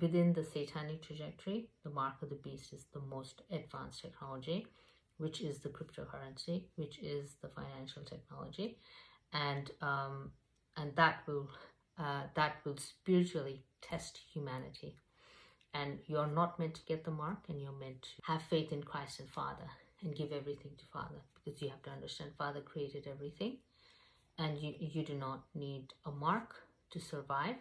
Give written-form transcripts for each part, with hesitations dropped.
Within the satanic trajectory, the mark of the beast is the most advanced technology, which is the cryptocurrency, which is the financial technology, and that will spiritually test humanity. And you're not meant to get the mark, and you're meant to have faith in Christ and Father and give everything to Father, because you have to understand Father created everything, and you do not need a mark to survive,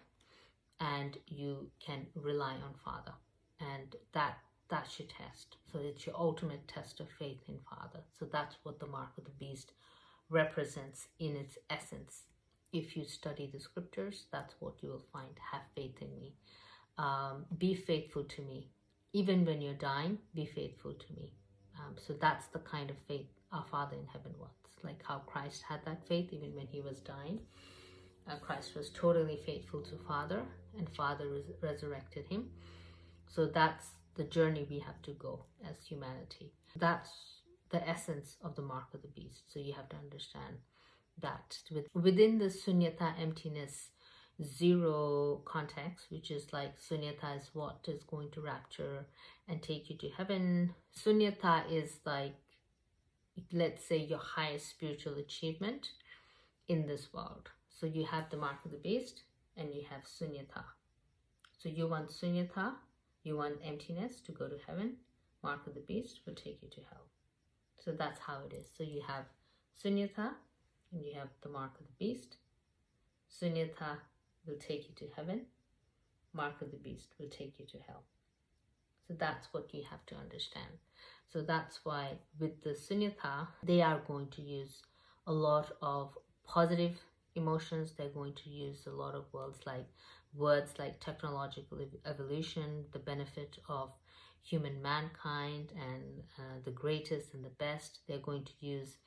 and you can rely on Father, and that's your test. So it's your ultimate test of faith in Father. So that's what the mark of the beast represents in its essence. If you study the scriptures, that's what you will find. Have faith in me. Be faithful to me. Even when you're dying, be faithful to me. So that's the kind of faith our Father in heaven wants. Like how Christ had that faith even when he was dying. Christ was totally faithful to Father, and Father resurrected him. So that's the journey we have to go as humanity. That's the essence of the mark of the beast. So you have to understand that within the sunyata, emptiness, zero context, which is like sunyata is what is going to rapture and take you to heaven. Sunyata is like, let's say, your highest spiritual achievement in this world. So you have the mark of the beast and you have sunyata. So you want sunyata, you want emptiness to go to heaven. Mark of the beast will take you to hell. So that's how it is. So you have sunyata and you have the mark of the beast. Sunyata will take you to heaven. Mark of the beast will take you to hell. So that's what you have to understand. So that's why with the sunyata, they are going to use a lot of positive emotions. They're going to use a lot of words like technological evolution, the benefit of human mankind, and the greatest and the best. They're going to use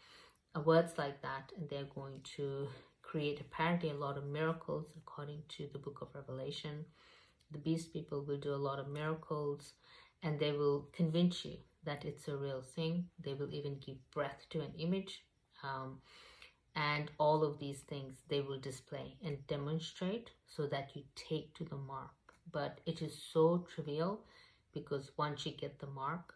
words like that, and they're going to create apparently a lot of miracles according to the book of Revelation. The beast people will do a lot of miracles, and they will convince you that it's a real thing. They will even give breath to an image. And all of these things they will display and demonstrate so that you take to the mark. But it is so trivial, because once you get the mark,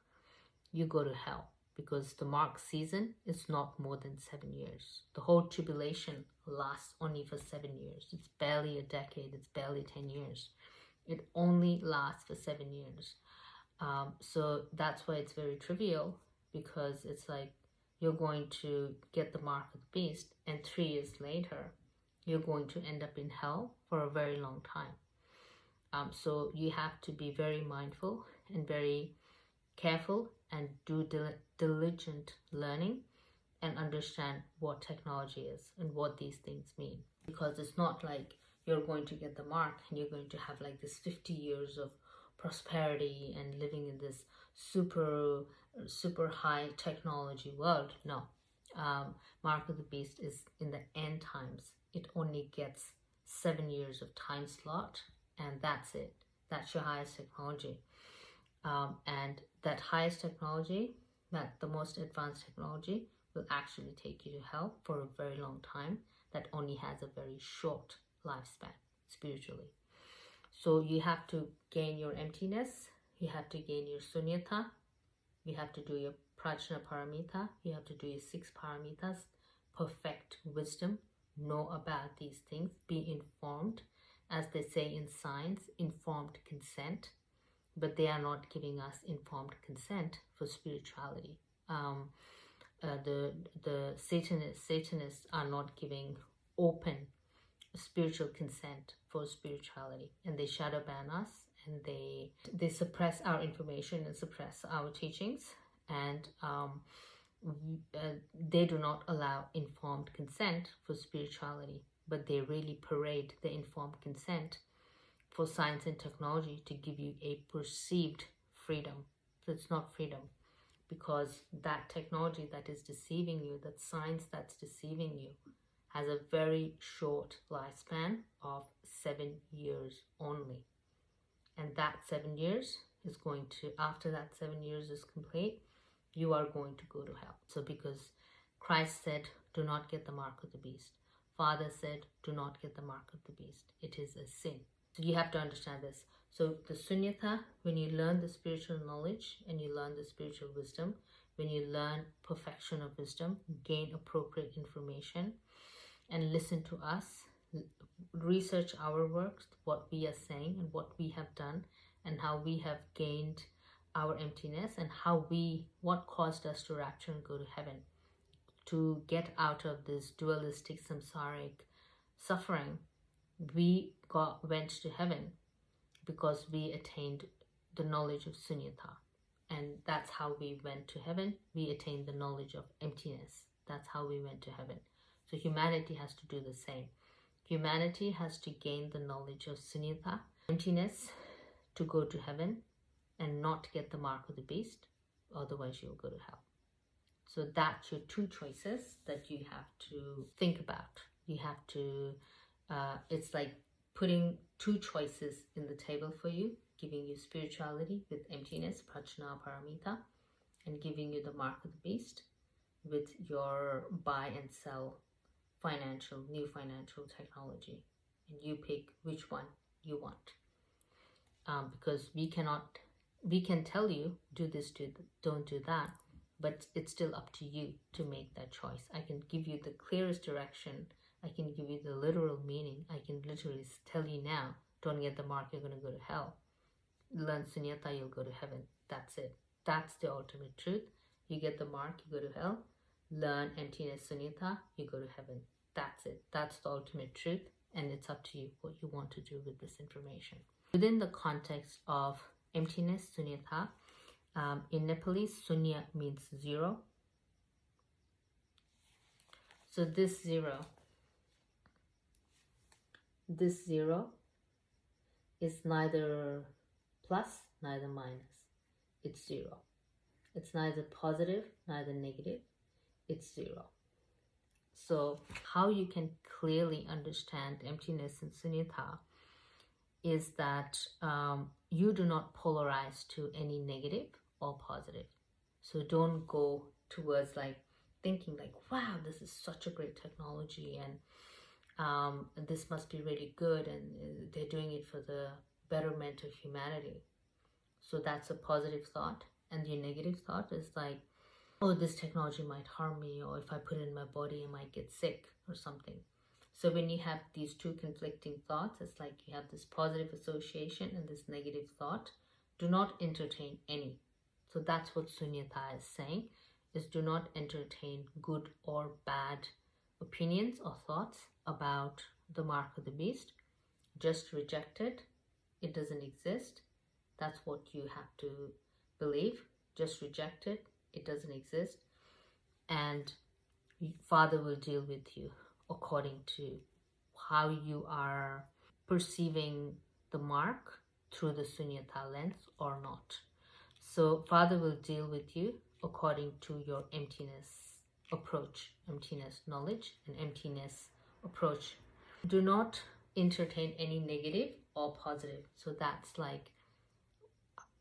you go to hell, because the mark season is not more than 7 years. The whole tribulation lasts only for 7 years. It's barely a decade. It's barely 10 years. It only lasts for 7 years. So that's why it's very trivial, because it's like you're going to get the mark of the beast, and 3 years later, you're going to end up in hell for a very long time. So you have to be very mindful and very careful and do diligent learning and understand what technology is and what these things mean. Because it's not like you're going to get the mark and you're going to have like this 50 years of prosperity and living in this super high technology world. No. Mark of the beast is in the end times. It only gets 7 years of time slot, and that's it. That's your highest technology. And that highest technology, that the most advanced technology, will actually take you to hell for a very long time. That only has a very short lifespan spiritually. So you have to gain your emptiness, you have to gain your sunyata, you have to do your prajna paramita, you have to do your 6 paramitas, perfect wisdom, know about these things, be informed. As they say in science, informed consent, but they are not giving us informed consent for spirituality. The Satanists are not giving open spiritual consent for spirituality, and they shadow ban us, and they suppress our information and suppress our teachings, and they do not allow informed consent for spirituality, but they really parade the informed consent for science and technology to give you a perceived freedom. So it's not freedom, because that technology that is deceiving you, that science that's deceiving you, has a very short lifespan of 7 years only. And that 7 years is going to, after that 7 years is complete, you are going to go to hell. So because Christ said, do not get the mark of the beast. Father said, do not get the mark of the beast. It is a sin. So you have to understand this. So the sunyata, when you learn the spiritual knowledge and you learn the spiritual wisdom, when you learn perfection of wisdom, gain appropriate information, and listen to us, research our works, what we are saying and what we have done, and how we have gained our emptiness, and what caused us to rapture and go to heaven, to get out of this dualistic samsaric suffering. We went to heaven because we attained the knowledge of sunyata, and that's how we went to heaven. We attained the knowledge of emptiness. That's how we went to heaven. So humanity has to do the same. Humanity has to gain the knowledge of sunyata, emptiness, to go to heaven and not get the mark of the beast, otherwise you'll go to hell. So that's your two choices that you have to think about. You have to, it's like putting two choices in the table for you, giving you spirituality with emptiness, prajna paramita, and giving you the mark of the beast with your buy and sell new financial technology. And you pick which one you want. Because we can tell you, do this, don't do that, but it's still up to you to make that choice. I can give you the clearest direction. I can give you the literal meaning. I can literally tell you now, don't get the mark, you're going to go to hell. Learn sunyata, you'll go to heaven. That's it. That's the ultimate truth. You get the mark, you go to hell. Learn emptiness sunyata, you go to heaven. That's it. That's the ultimate truth, and it's up to you what you want to do with this information. Within the context of emptiness sunyata, in Nepalese, sunya means zero. So this zero is neither plus, neither minus. It's zero. It's neither positive, neither negative. It's zero. So how you can clearly understand emptiness and sunyata is that you do not polarize to any negative or positive. So don't go towards like thinking like, wow, this is such a great technology, and this must be really good, and they're doing it for the betterment of humanity. So that's a positive thought. And your negative thought is like, oh, this technology might harm me, or if I put it in my body, I might get sick or something. So when you have these two conflicting thoughts, it's like you have this positive association and this negative thought. Do not entertain any. So that's what sunyata is saying, is do not entertain good or bad opinions or thoughts about the mark of the beast. Just reject it. It doesn't exist. That's what you have to believe. Just reject it. It doesn't exist. And Father will deal with you according to how you are perceiving the mark through the sunyata lens or not. So Father will deal with you according to your emptiness approach, emptiness knowledge and emptiness approach. Do not entertain any negative or positive. So that's like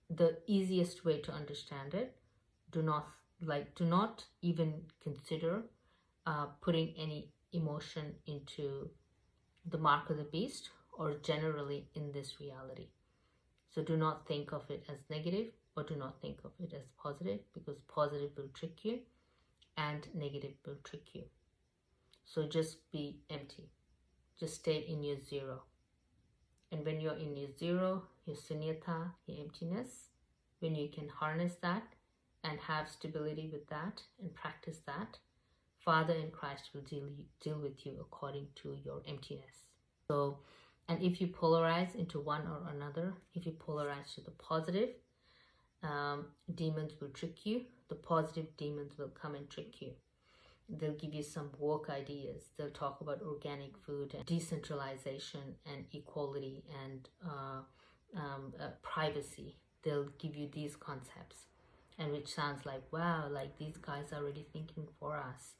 the easiest way to understand it. Do not even consider putting any emotion into the mark of the beast or generally in this reality. So do not think of it as negative or do not think of it as positive, because positive will trick you and negative will trick you. So just be empty. Just stay in your zero. And when you're in your zero, your sunyata, your emptiness, when you can harness that and have stability with that and practice that, Father in Christ will deal with you according to your emptiness. So, and if you polarize into one or another, if you polarize to the positive, demons will trick you. The positive demons will come and trick you. They'll give you some woke ideas. They'll talk about organic food and decentralization and equality and privacy. They'll give you these concepts, and which sounds like, wow, like these guys are already thinking for us.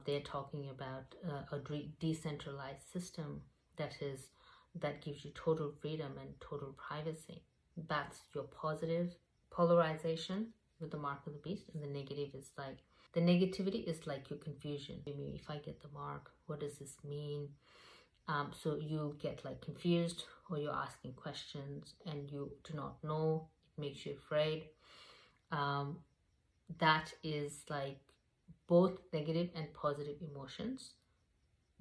They're talking about a decentralized system that gives you total freedom and total privacy. That's your positive polarization with the mark of the beast, and the negative is like, the negativity is like your confusion. If I get the mark, what does this mean? So you get like confused or you're asking questions and you do not know, it makes you afraid. That is like both negative and positive emotions.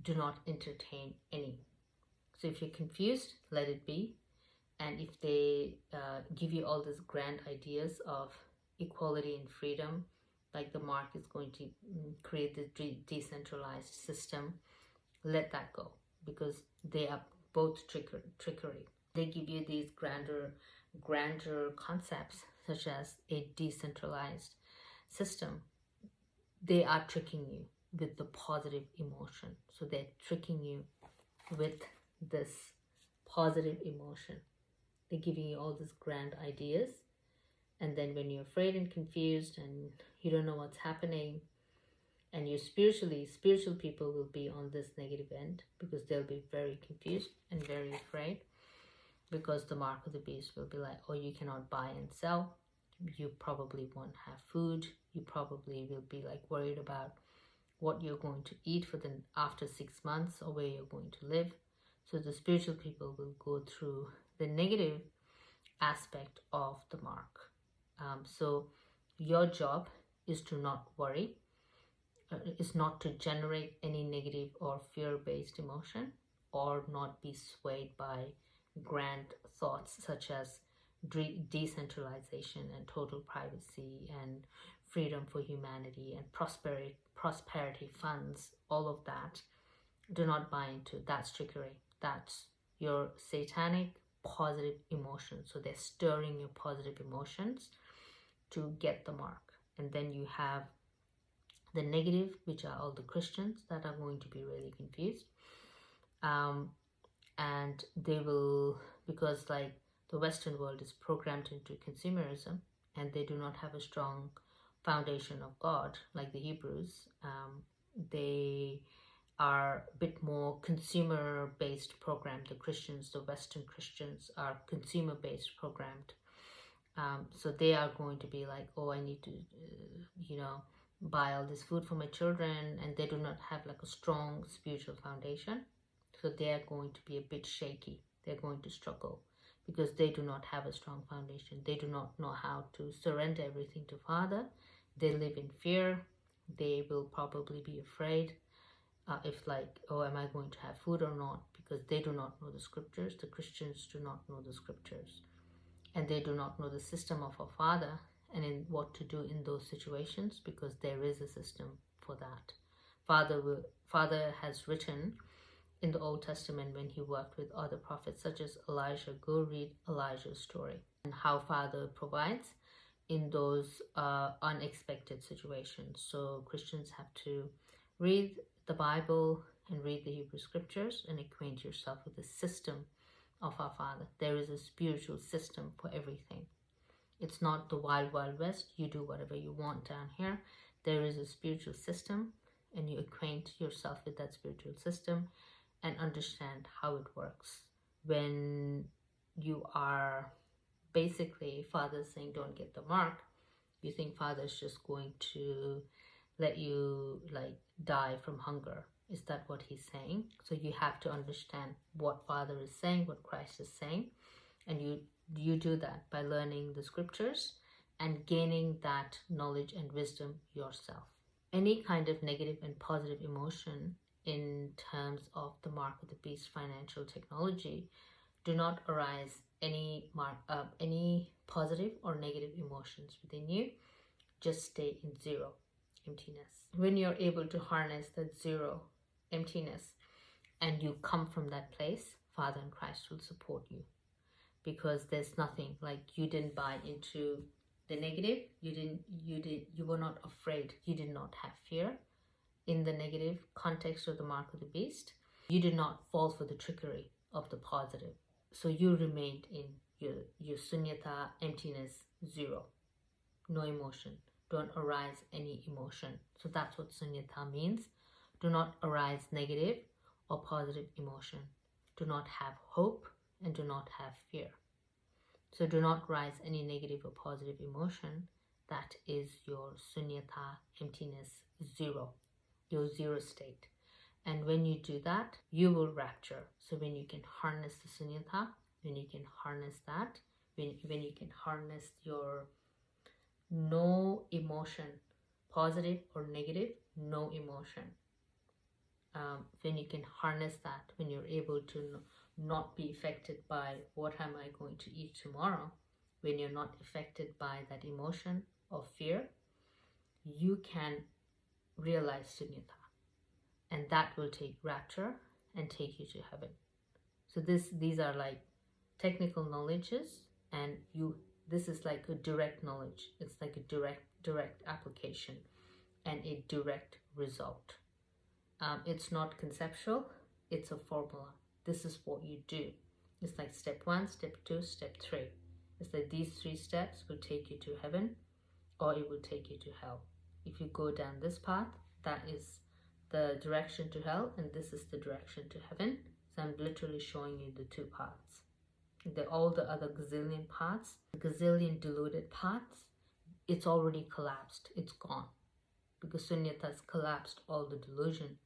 Do not entertain any. So if you're confused, let it be. And if they give you all these grand ideas of equality and freedom, like the mark is going to create this decentralized system, let that go, because they are both trickery. They give you these grander concepts, such as a decentralized system. They are tricking you with the positive emotion. So they're tricking you with this positive emotion. They're giving you all these grand ideas, and then when you're afraid and confused and you don't know what's happening, and you're spiritual people will be on this negative end, because they'll be very confused and very afraid, because the mark of the beast will be like, oh, you cannot buy and sell, you probably won't have food, you probably will be like worried about what you're going to eat for the after 6 months, or where you're going to live. So the spiritual people will go through the negative aspect of the mark. So your job is to not worry, is not to generate any negative or fear-based emotion, or not be swayed by grand thoughts such as decentralization and total privacy and freedom for humanity and prosperity funds. All of that, do not buy into. That's trickery. That's your satanic positive emotions. So they're stirring your positive emotions to get the mark. And then you have the negative, which are all the Christians that are going to be really confused. And they will, because like the Western world is programmed into consumerism, and they do not have a strong foundation of God like the Hebrews. They are a bit more consumer-based programmed. The Christians, the Western Christians, are consumer-based programmed. So they are going to be like, oh, I need to, buy all this food for my children, and they do not have like a strong spiritual foundation. So they are going to be a bit shaky. They're going to struggle because they do not have a strong foundation. They do not know how to surrender everything to Father. They live in fear. They will probably be afraid if like, oh, am I going to have food or not? Because they do not know the scriptures. The Christians do not know the scriptures. And they do not know the system of our Father and in what to do in those situations, because there is a system for that. Father has written in the Old Testament, when he worked with other prophets such as Elijah, go read Elijah's story and how Father provides in those unexpected situations. So Christians have to read the Bible and read the Hebrew scriptures and acquaint yourself with the system of our Father. There is a spiritual system for everything. It's not the wild, wild west. You do whatever you want down here. There is a spiritual system, and you acquaint yourself with that spiritual system and understand how it works. When you are basically, Father saying don't get the mark, you think Father's just going to let you like die from hunger. Is that what he's saying? So you have to understand what Father is saying, what Christ is saying, and you do that by learning the scriptures and gaining that knowledge and wisdom yourself. Any kind of negative and positive emotion in terms of the mark of the beast, financial technology, do not arise any positive or negative emotions within you. Just stay in zero, emptiness. When you're able to harness that zero, emptiness, and you come from that place, Father and Christ will support you, because there's nothing like, you didn't buy into the negative. You were not afraid. You did not have fear in the negative context of the mark of the beast. You did not fall for the trickery of the positive. So you remained in your sunyata, emptiness, zero, no emotion. Don't arise any emotion. So that's what sunyata means. Do not arise negative or positive emotion. Do not have hope and do not have fear. So do not rise any negative or positive emotion. That is your sunyata, emptiness, zero, your zero state. And when you do that, you will rapture. So when you can harness the sunyata when you can harness that, when you can harness your no emotion, positive or negative, no emotion. When you can harness that, when you're able to not be affected by what am I going to eat tomorrow, when you're not affected by that emotion of fear, you can realize sunyata, and that will take rapture and take you to heaven. So these are like technical knowledges, and this is like a direct knowledge. It's like a direct application and a direct result. It's not conceptual, it's a formula. This is what you do. It's like step 1, step 2, step 3. It's like these 3 steps will take you to heaven, or it will take you to hell. If you go down this path, that is the direction to hell, and this is the direction to heaven. So I'm literally showing you the 2 paths. All the other gazillion paths, gazillion deluded paths, it's already collapsed. It's gone. Because sunyata has collapsed all the delusion.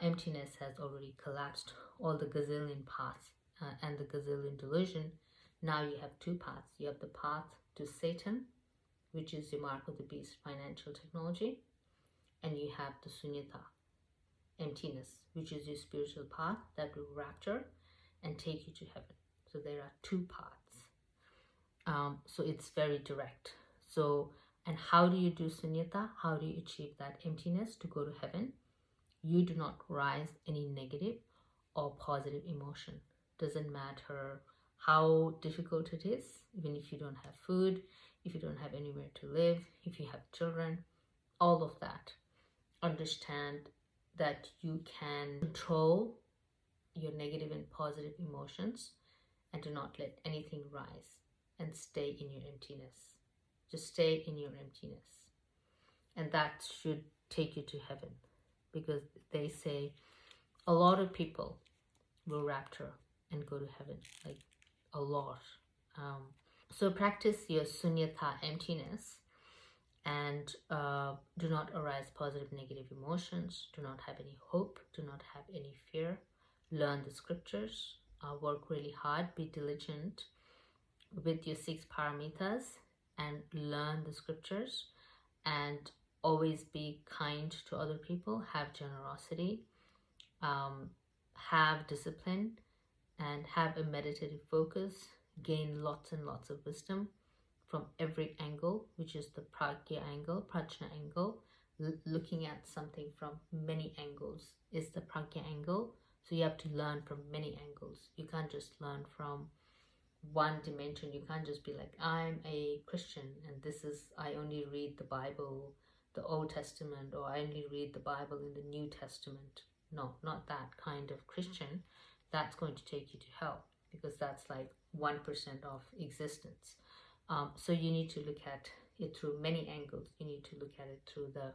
Emptiness has already collapsed all the gazillion paths and the gazillion delusion. Now you have 2 paths. You have the path to Satan, which is your mark of the beast, financial technology, and you have the sunyata, emptiness, which is your spiritual path that will rapture and take you to heaven. So there are 2 paths. So it's very direct. So, and how do you do sunyata? How do you achieve that emptiness to go to heaven? You do not rise any negative or positive emotion. Doesn't matter how difficult it is, even if you don't have food, if you don't have anywhere to live, if you have children, all of that. Understand that you can control your negative and positive emotions, and do not let anything rise, and stay in your emptiness. Just stay in your emptiness. And that should take you to heaven, because they say a lot of people will rapture and go to heaven, like a lot. So practice your sunyata, emptiness, and do not arise positive, negative emotions. Do not have any hope. Do not have any fear. Learn the scriptures. Work really hard. Be diligent with your 6 paramitas and learn the scriptures, and always be kind to other people. Have generosity. Have discipline, and have a meditative focus. Gain lots and lots of wisdom from every angle, which is the prajna angle. Looking at something from many angles is the prajna angle. So you have to learn from many angles. You can't just learn from one dimension. You can't just be like, I'm a Christian and I only read the Bible, the Old Testament, or I only read the Bible in the New Testament. No, not that kind of Christian. That's going to take you to hell, because that's like 1% of existence. So you need to look at it through many angles. You need to look at it through the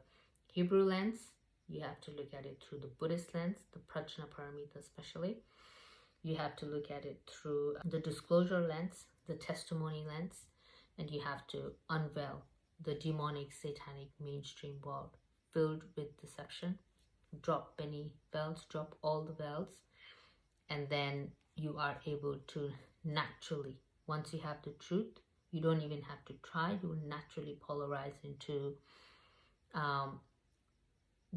Hebrew lens. You have to look at it through the Buddhist lens, the prajna paramita especially. You have to look at it through the disclosure lens, the testimony lens, and you have to unveil the demonic, satanic, mainstream world filled with deception. Drop many veils, drop all the veils, and then you are able to naturally, once you have the truth, you don't even have to try, you will naturally polarize into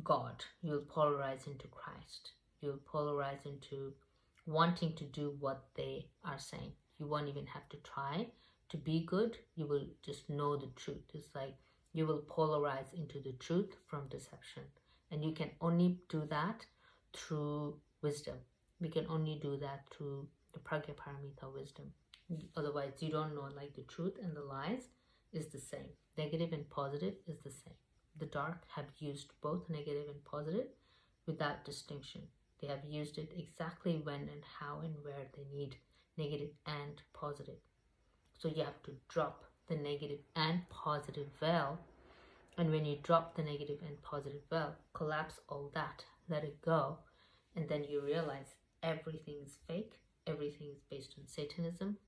God. You'll polarize into Christ. You'll polarize into wanting to do what they are saying. You won't even have to try to be good. You will just know the truth. It's like you will polarize into the truth from deception. And you can only do that through wisdom. We can only do that through the prajna paramita wisdom. Otherwise, you don't know, like the truth and the lies is the same. Negative and positive is the same. The dark have used both negative and positive without distinction. They have used it exactly when and how and where they need negative and positive. So you have to drop the negative and positive veil. And when you drop the negative and positive veil, collapse all that, let it go, and then you realize everything is fake, everything is based on Satanism,